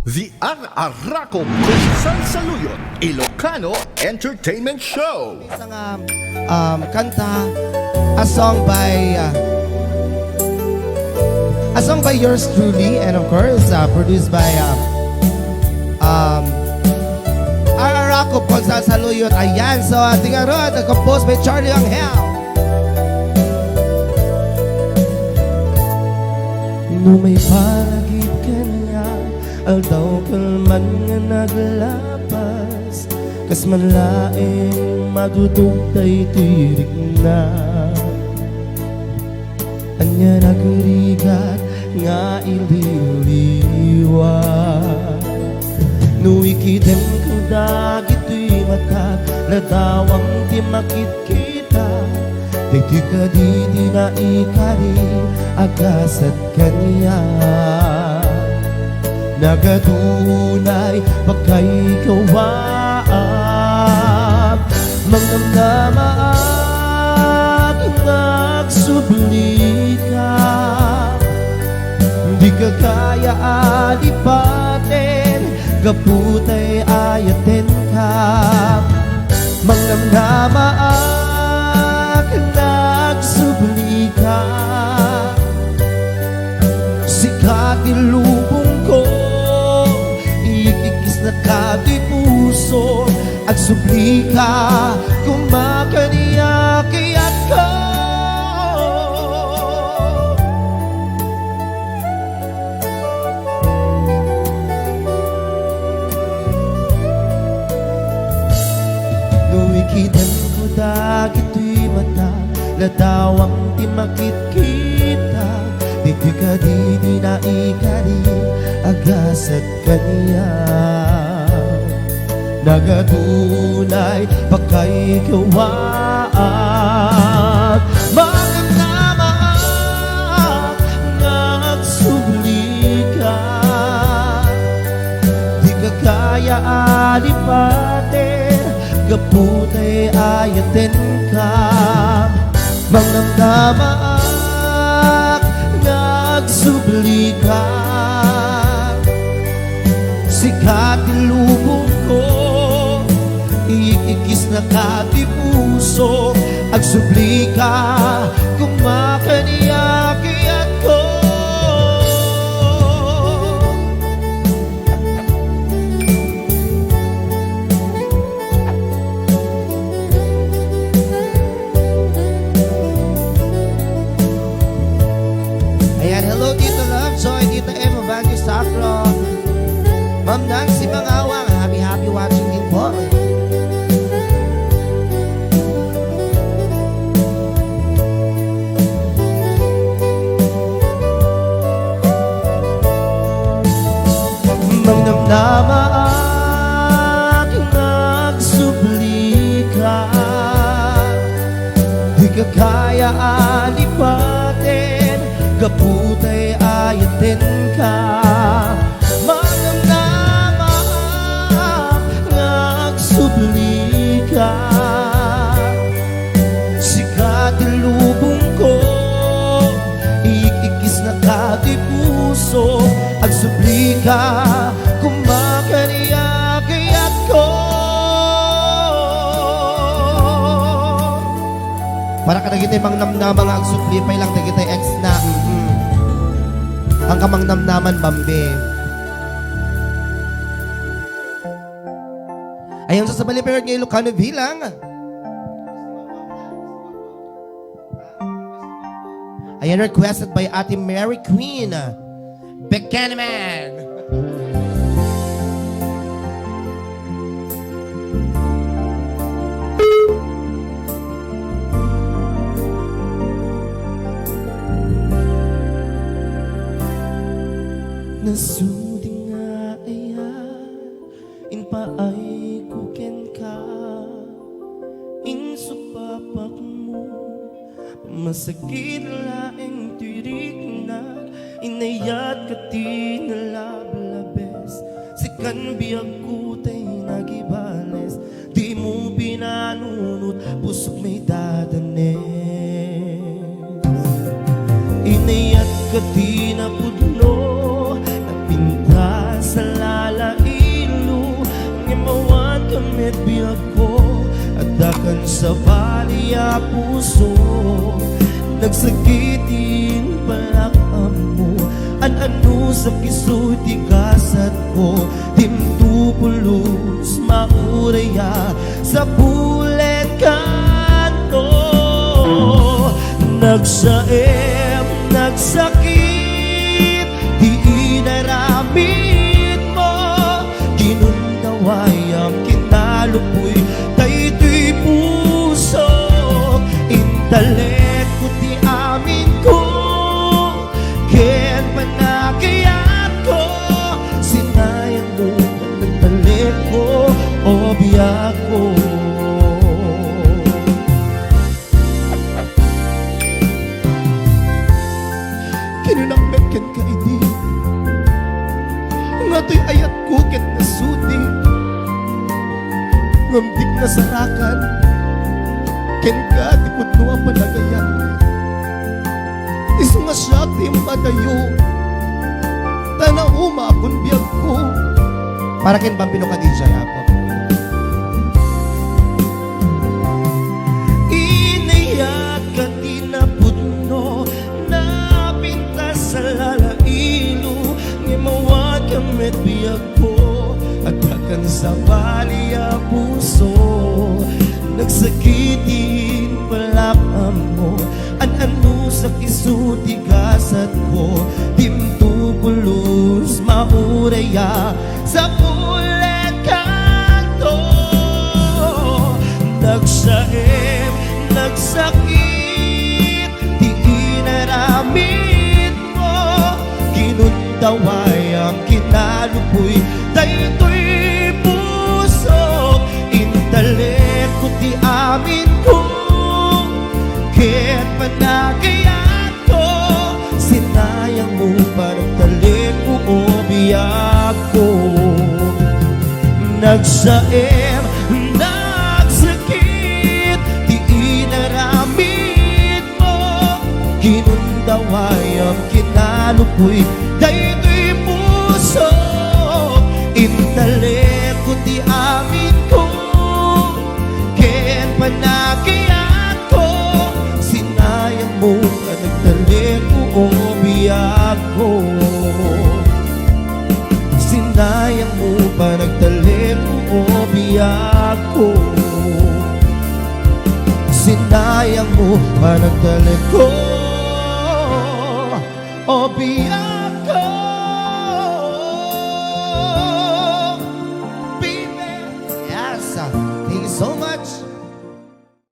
The Ar-Arako Kusan Saluyot Ilocano Entertainment Show. Isang kanta, a song by yours truly, and of course produced by Ar-Arako Kusan Saluyot. Ayan, so tingnan ron, composed by Charlie Angel. No may palagip ka na, aldaw kalman nga naglapas, kas manlaing madudugtay tirig na. Anya nagrigat nga ililiwa, no ikitem kang dagito'y mata, ladawang di makit kita. Dito ka di na ikari agasat kanya, nagatunay pagkay kawaan, mangnamnamaan nagsubli ka, di ka kaya alipatin, gaputay ayatin ka, mangnamnamaan nagsubli ka, sikatin lubong ko, ikikis na kati puso, at subli ka, kumakaniyak-iyak ko. Nuwikitan ko dagito'y mata, ladawang di makit kita, dito ka di na ikari agasat kaniya, nagatunay pagkay kawaan, mangnamaan nagsubli ka, di ka kaya alipatin, gaputay ayatin ka, mangnamaan nagsubli ka, sikatin lubong ko, ikikis na kati puso, at subli ka, kumakaniyak-iyak ko. Ayan, hello Tito Lovejoy, Tito Emma Banjo Sacro, Ma'am Nancy Mangawang, happy watching din po. Mangnamnamaan nagsubli ka, di ka kaya alipatin, gaputay ayatin ka, mangnamaan nagsubli ka, sikatin lubong ko, ikikis na kati puso, at subli ka, kumakaniyak-iyak ko. Para ka nagitay mangnamnaman ang suplipay lang nagitay ex na ang kamangnamnaman bambi. Ayun sa Baliperd ngayon Ilocano bilang ayan, requested by Ate Mary Queen Buchanan. Nasuding nga ayan, inpaay kuken ka, insupapak mo, masakit laing tirik na, inayat ka ti nalablabes, sikan biyag kutay nagibales, di mo pinanunot, pusok may dadanes, inayat ka ti napudlo, napinta sa dagan sa balya puso, nagsakitin palakam mo. An-ano sa kisuti kasat ko, timtupulos mauraya sa bulet kanto. Nagsaem, nagsakit, di inaramid mo. Ginundaway ang kinalupoy, daytoy puso. Intalet ko ti amin ko, ken panagayat ko. Sinayang mo ang nagtalit ko, o biyak ko. Kinunakmet ken kaidi, ngato'y ayat ko ket nasuti. Ngamdik na sarakan, ken ka di pudno ang panagayan. Isu nga siya ti madayo, tanaw maapon biyag ko. Para ken Bambino ka DJ ako. Inayat ka tinapudno, napintas sa lalailo. Ngimawag kamet biyag ko, at dagan sa balya puso, nagsakitin palakam mo. An-ano sa kisuti kasat ko, timtupulos mauraya sa bulet kanto. Nagsaem, nagsakit, di inaramid mo. Ginundaway ang kinalupoy, daytoy puso. Intalet ko ti amin ko, ket panagayat ko. Sinayang mo parang talit ko, o biyak ko. Nagsaem, nagsakit, di inaramid mo. Ginundaway ang kinalupoy, daytoy puso. Intalet ko ti amin ko, ken panagayat ko. Sinayang mo ka nagtalit ko, o biyak ko. Sinayang mo pa nagtalit ko, o biyak ko. Sinayang mo pa nagtalit ko, o biyak ko. Baby. Yes, thank you so much.